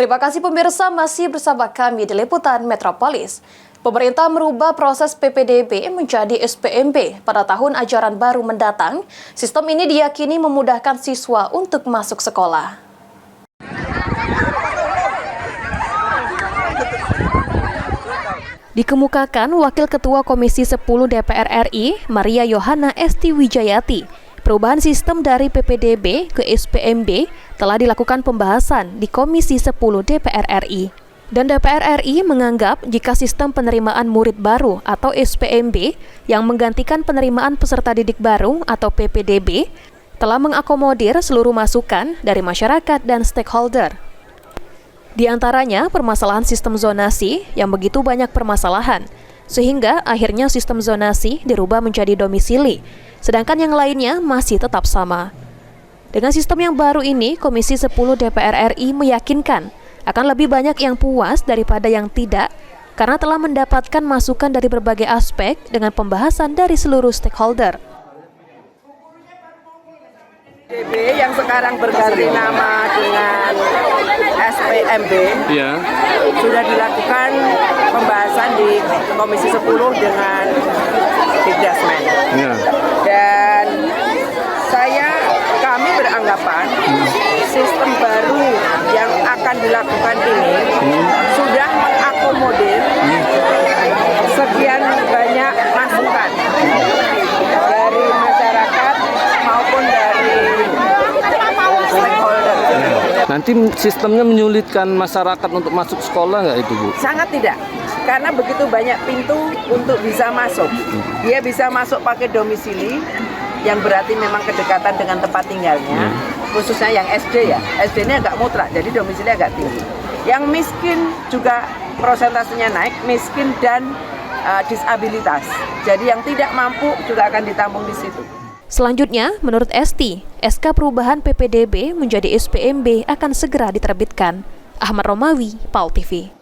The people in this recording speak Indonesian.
Terima kasih pemirsa, masih bersama kami di Liputan Metropolis. Pemerintah merubah proses PPDB menjadi SPMB pada tahun ajaran baru mendatang. Sistem ini diyakini memudahkan siswa untuk masuk sekolah. Dikemukakan Wakil Ketua Komisi 10 DPR RI, Maria Yohana Esti Wijayati. Perubahan sistem dari PPDB ke SPMB telah dilakukan pembahasan di Komisi 10 DPR RI. Dan DPR RI menganggap jika sistem penerimaan murid baru atau SPMB yang menggantikan penerimaan peserta didik baru atau PPDB telah mengakomodir seluruh masukan dari masyarakat dan stakeholder. Di antaranya permasalahan sistem zonasi yang begitu banyak permasalahan, sehingga akhirnya sistem zonasi dirubah menjadi domisili, sedangkan yang lainnya masih tetap sama. Dengan sistem yang baru ini, Komisi 10 DPR RI meyakinkan akan lebih banyak yang puas daripada yang tidak, karena telah mendapatkan masukan dari berbagai aspek dengan pembahasan dari seluruh stakeholder. PPDB yang sekarang berganti nama dengan SPMB sudah dilakukan pembahasan di Komisi 10 dengan Dikdasmen. Dan kami beranggapan sistem baru yang akan dilakukan ini sudah mengakomodir sekian banyak masukan dari masyarakat maupun dari stakeholder. Nanti sistemnya menyulitkan masyarakat untuk masuk sekolah nggak itu, Bu? Sangat tidak, karena begitu banyak pintu untuk bisa masuk. Dia bisa masuk pakai domisili, yang berarti memang kedekatan dengan tempat tinggalnya, khususnya yang SD ya. SD-nya agak mutlak, jadi domisili agak tinggi. Yang miskin juga prosentasenya naik, miskin dan disabilitas. Jadi yang tidak mampu juga akan ditampung di situ. Selanjutnya, menurut Esti, SK perubahan PPDB menjadi SPMB akan segera diterbitkan. Ahmad Romawi, PAL TV.